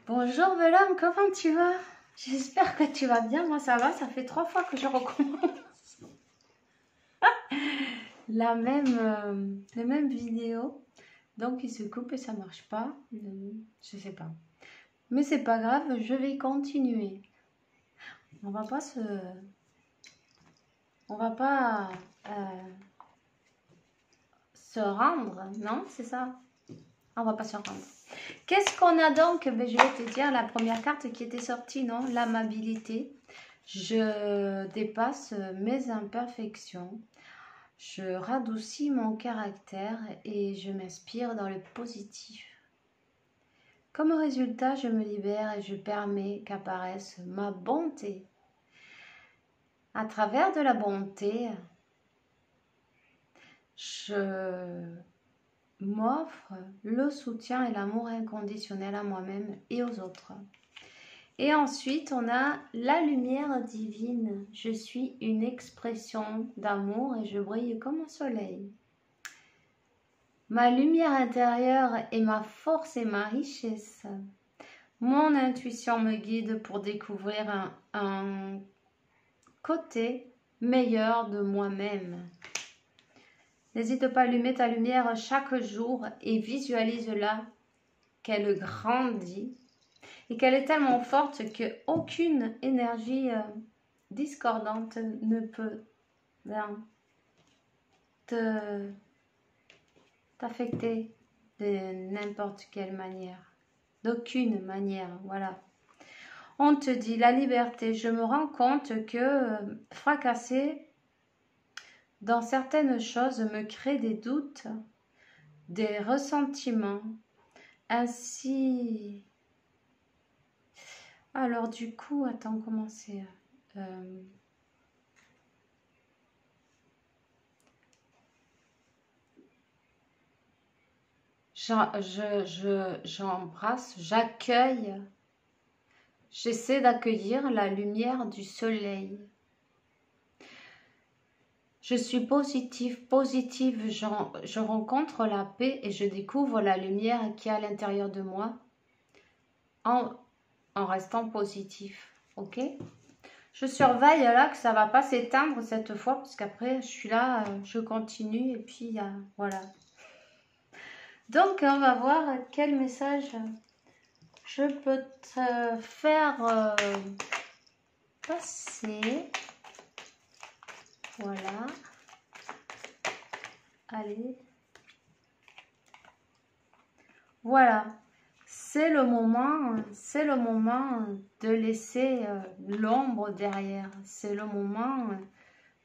Bonjour Belhomme, comment tu vas? J'espère que tu vas bien, moi ça va, ça fait 3 fois que je recommence la même vidéo. Donc il se coupe et ça marche pas, je sais pas. Mais c'est pas grave, je vais continuer. On va pas se rendre, non? C'est ça? On va pas se rendre. Qu'est-ce qu'on a donc? Ben, je vais te dire la première carte qui était sortie, non? L'amabilité. Je dépasse mes imperfections. Je radoucis mon caractère et je m'inspire dans le positif. Comme résultat, je me libère et je permets qu'apparaisse ma bonté. À travers de la bonté, je m'offre le soutien et l'amour inconditionnel à moi-même et aux autres. Et ensuite, on a la lumière divine. Je suis une expression d'amour et je brille comme un soleil. Ma lumière intérieure est ma force et ma richesse. Mon intuition me guide pour découvrir un côté meilleur de moi-même. N'hésite pas à allumer ta lumière chaque jour et visualise-la qu'elle grandit et qu'elle est tellement forte qu'aucune énergie discordante ne peut t'affecter de n'importe quelle manière. D'aucune manière, voilà. On te dit la liberté. Je me rends compte que fracasser dans certaines choses me crée des doutes, des ressentiments. Ainsi, alors du coup, attends, comment c'est j'embrasse, j'accueille, j'essaie d'accueillir la lumière du soleil. Je suis positive, je rencontre la paix et je découvre la lumière qui est à l'intérieur de moi en restant positif, ok? Je surveille là que ça va pas s'éteindre cette fois parce qu'après je suis là, je continue et puis voilà. Donc on va voir quel message je peux te faire passer. Voilà. Allez. Voilà. C'est le moment de laisser l'ombre derrière. C'est le moment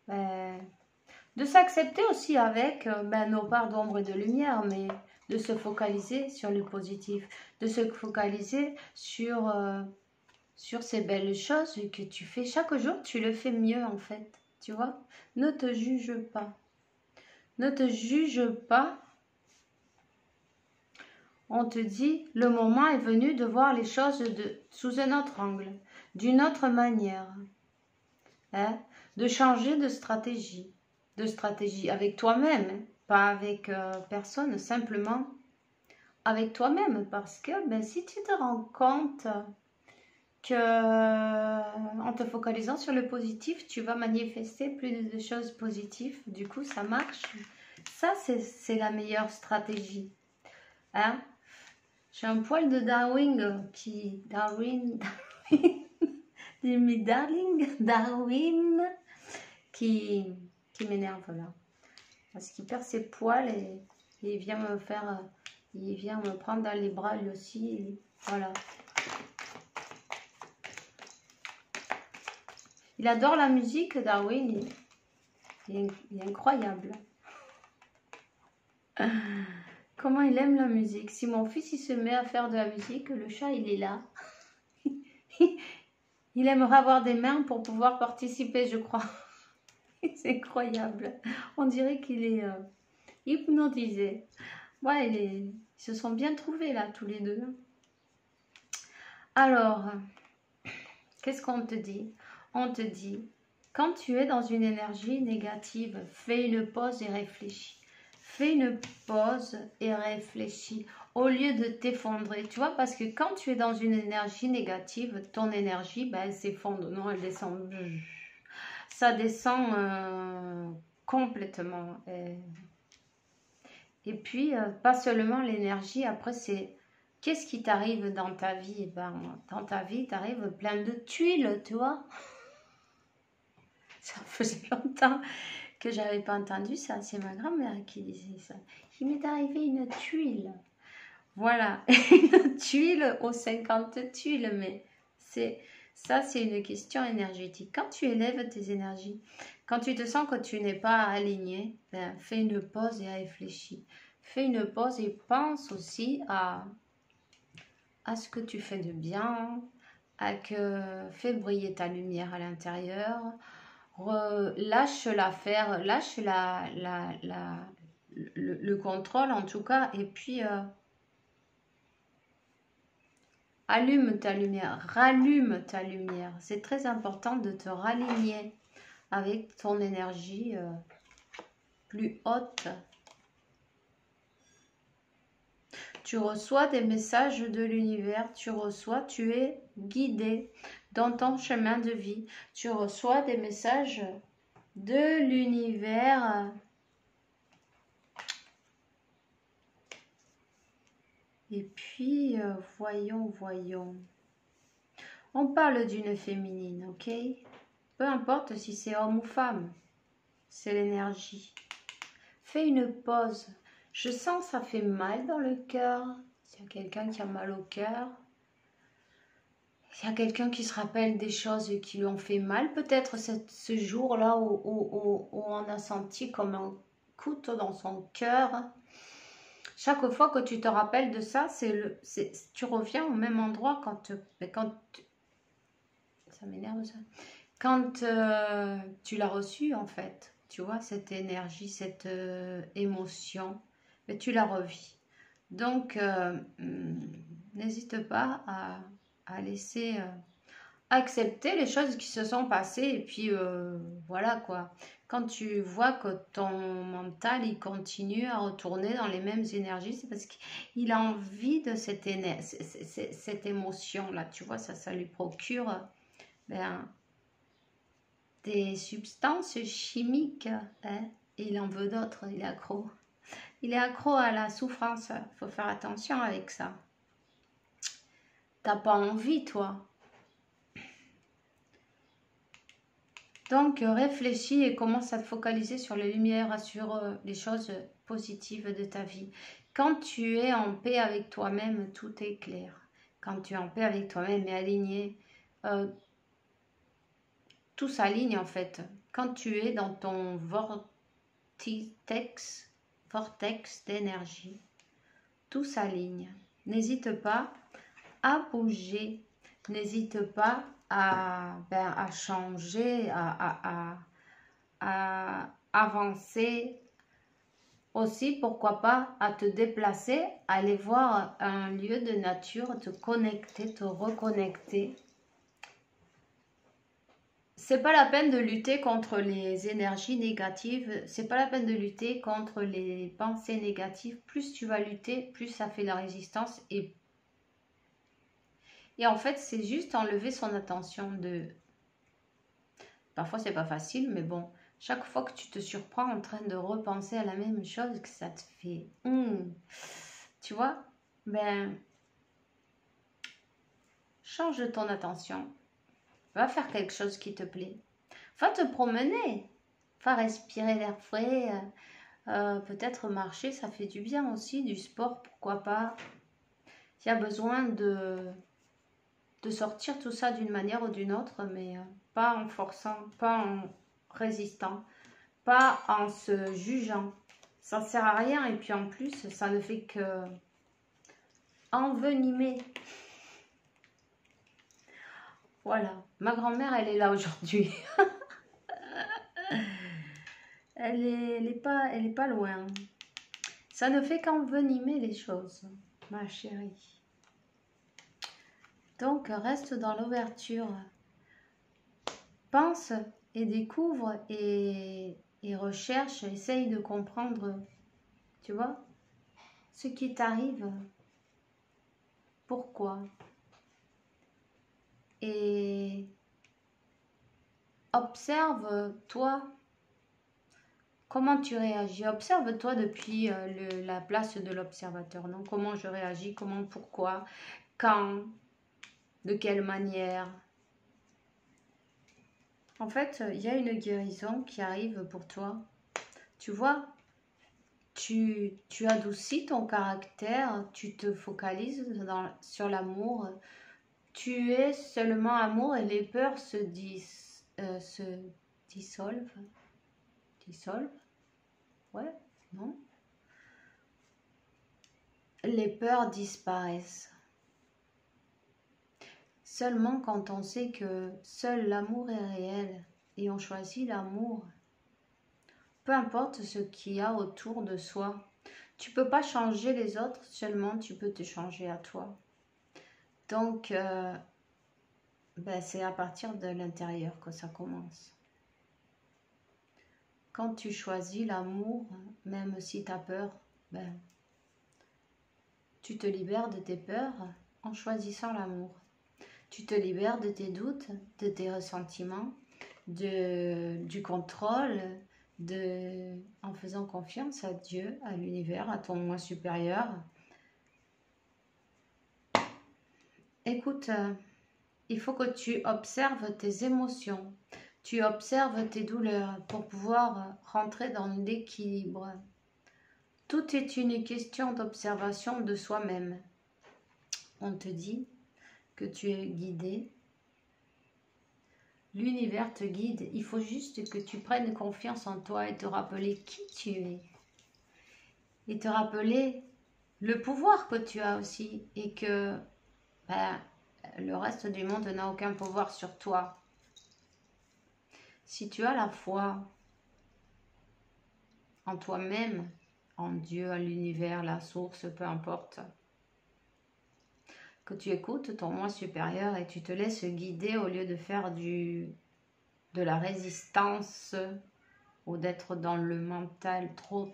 de s'accepter aussi avec nos parts d'ombre et de lumière, mais de se focaliser sur le positif, de se focaliser sur ces belles choses que tu fais chaque jour. Tu le fais mieux en fait, tu vois. Ne te juge pas. Ne te juge pas. On te dit, le moment est venu de voir les choses sous un autre angle, d'une autre manière. Hein? De changer de stratégie avec toi-même, hein? Pas avec personne, simplement avec toi-même. Parce que si tu te rends compte que en te focalisant sur le positif, tu vas manifester plus de choses positives, du coup ça marche. Ça, c'est la meilleure stratégie. Hein? J'ai un poil de Darwin qui m'énerve là. Parce qu'il perd ses poils et il vient me prendre dans les bras lui aussi. Et voilà. Il adore la musique, Darwin. Il est incroyable. Comment il aime la musique. Si mon fils il se met à faire de la musique, le chat il est là. Il aimerait avoir des mains pour pouvoir participer, je crois. C'est incroyable. On dirait qu'il est hypnotisé. Ouais, ils se sont bien trouvés là, tous les deux. Alors, qu'est-ce qu'on te dit? On te dit, quand tu es dans une énergie négative, fais une pause et réfléchis. Fais une pause et réfléchis. au lieu de t'effondrer, tu vois, parce que quand tu es dans une énergie négative, ton énergie, ben, elle s'effondre, non, elle descend. Ça descend complètement. Et puis, pas seulement l'énergie, après, c'est qu'est-ce qui t'arrive dans ta vie? Eh ben, dans ta vie, t'arrive plein de tuiles, tu vois. Ça faisait longtemps que j'avais pas entendu ça. C'est ma grand-mère qui disait ça. Il m'est arrivé une tuile. Voilà, une tuile aux 50 tuiles, mais ça, c'est une question énergétique. Quand tu élèves tes énergies, quand tu te sens que tu n'es pas aligné, ben, fais une pause et réfléchis. Fais une pause et pense aussi à ce que tu fais de bien, fais briller ta lumière à l'intérieur, lâche l'affaire, lâche le contrôle en tout cas, et puis allume ta lumière, rallume ta lumière. C'est très important de te raligner avec ton énergie plus haute. Tu reçois des messages de l'univers, tu es guidé dans ton chemin de vie. Tu reçois des messages de l'univers. Et puis, voyons. On parle d'une féminine, ok? Peu importe si c'est homme ou femme, c'est l'énergie. Fais une pause. Je sens que ça fait mal dans le cœur. S'il y a quelqu'un qui a mal au cœur, s'il y a quelqu'un qui se rappelle des choses qui lui ont fait mal, peut-être ce jour-là où on a senti comme un couteau dans son cœur. Chaque fois que tu te rappelles de ça, tu reviens au même endroit quand ça m'énerve ça. Quand tu l'as reçu en fait, tu vois, cette énergie, cette émotion, mais tu la revis. Donc, n'hésite pas à laisser accepter les choses qui se sont passées et puis voilà quoi. Quand tu vois que ton mental il continue à retourner dans les mêmes énergies, c'est parce qu'il a envie de cette émotion là, tu vois, ça lui procure des substances chimiques, hein, et il en veut d'autres, il est accro. Il est accro à la souffrance, il faut faire attention avec ça. T'as pas envie, toi. Donc, réfléchis et commence à te focaliser sur les lumières, sur les choses positives de ta vie. Quand tu es en paix avec toi-même, tout est clair. Quand tu es en paix avec toi-même et aligné, tout s'aligne en fait. Quand tu es dans ton vortex d'énergie, tout s'aligne. N'hésite pas à bouger, n'hésite pas à changer, à avancer. Aussi, pourquoi pas, à te déplacer, aller voir un lieu de nature, te connecter, te reconnecter. C'est pas la peine de lutter contre les énergies négatives, c'est pas la peine de lutter contre les pensées négatives. Plus tu vas lutter, plus ça fait de la résistance et en fait, c'est juste enlever son attention de... Parfois, c'est pas facile, mais bon, chaque fois que tu te surprends en train de repenser à la même chose, que ça te fait... tu vois, ben, change ton attention. Va faire quelque chose qui te plaît. Va te promener. Va respirer l'air frais. Peut-être marcher, ça fait du bien aussi. Du sport, pourquoi pas. Il y a besoin de sortir tout ça d'une manière ou d'une autre, mais pas en forçant, pas en résistant, pas en se jugeant. Ça ne sert à rien et puis en plus, ça ne fait que envenimer. Voilà, ma grand-mère, elle est là aujourd'hui. elle est pas loin. Ça ne fait qu'envenimer les choses, ma chérie. Donc, reste dans l'ouverture. Pense et découvre et recherche, essaye de comprendre, tu vois, ce qui t'arrive. Pourquoi? Et observe-toi. Comment tu réagis? Observe-toi depuis la place de l'observateur. Non? Comment je réagis? Comment? Pourquoi? Quand? De quelle manière? En fait, il y a une guérison qui arrive pour toi. Tu vois, tu adoucis ton caractère, tu te focalises sur l'amour. Tu es seulement amour et les peurs se dissolvent. Dissolvent? Ouais, non? Les peurs disparaissent. Seulement quand on sait que seul l'amour est réel et on choisit l'amour, peu importe ce qu'il y a autour de soi. Tu peux pas changer les autres, seulement tu peux te changer à toi. Donc, c'est à partir de l'intérieur que ça commence. Quand tu choisis l'amour, même si tu as peur, tu te libères de tes peurs en choisissant l'amour. Tu te libères de tes doutes, de tes ressentiments, du contrôle, en faisant confiance à Dieu, à l'univers, à ton moi supérieur. Écoute, il faut que tu observes tes émotions, tu observes tes douleurs pour pouvoir rentrer dans l'équilibre. Tout est une question d'observation de soi-même. On te dit que tu es guidé. L'univers te guide. Il faut juste que tu prennes confiance en toi et te rappeler qui tu es. Et te rappeler le pouvoir que tu as aussi. Et que le reste du monde n'a aucun pouvoir sur toi. Si tu as la foi en toi-même, en Dieu, en l'univers, la source, peu importe, que tu écoutes ton moi supérieur et tu te laisses guider au lieu de faire de la résistance ou d'être dans le mental, trop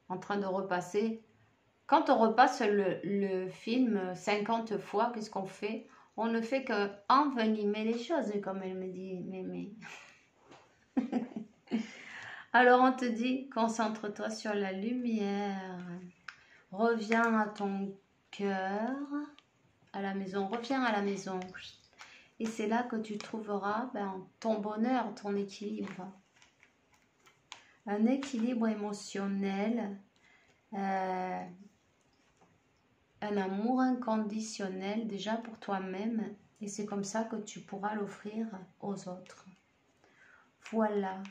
en train de repasser. Quand on repasse le film 50 fois, qu'est-ce qu'on fait? On ne fait qu'envenimer les choses, comme elle me dit, mémé. Alors on te dit, concentre-toi sur la lumière. Reviens à ton cœur, à la maison. Reviens à la maison. Et c'est là que tu trouveras ton bonheur, ton équilibre. Un équilibre émotionnel, un amour inconditionnel déjà pour toi-même. Et c'est comme ça que tu pourras l'offrir aux autres. Voilà.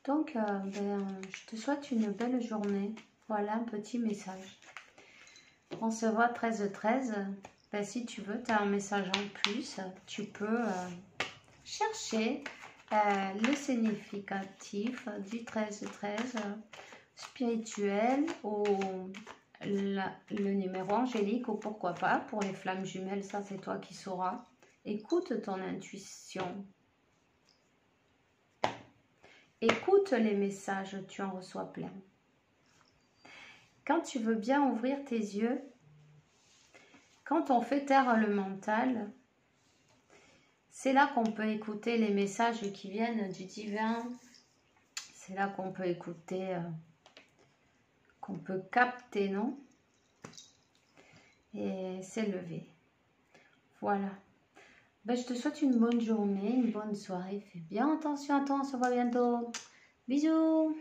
Donc, je te souhaite une belle journée. Voilà un petit message. On se voit 13-13. Si tu veux, tu as un message en plus. Tu peux chercher le significatif du 13-13 spirituel ou le numéro angélique ou pourquoi pas pour les flammes jumelles. Ça, c'est toi qui sauras. Écoute ton intuition. Écoute les messages, tu en reçois plein. Quand tu veux bien ouvrir tes yeux, quand on fait taire le mental, c'est là qu'on peut écouter les messages qui viennent du divin. C'est là qu'on peut écouter, qu'on peut capter, non? Et s'élever. Voilà. Je te souhaite une bonne journée, une bonne soirée. Fais bien attention à toi, on se voit bientôt. Bisous!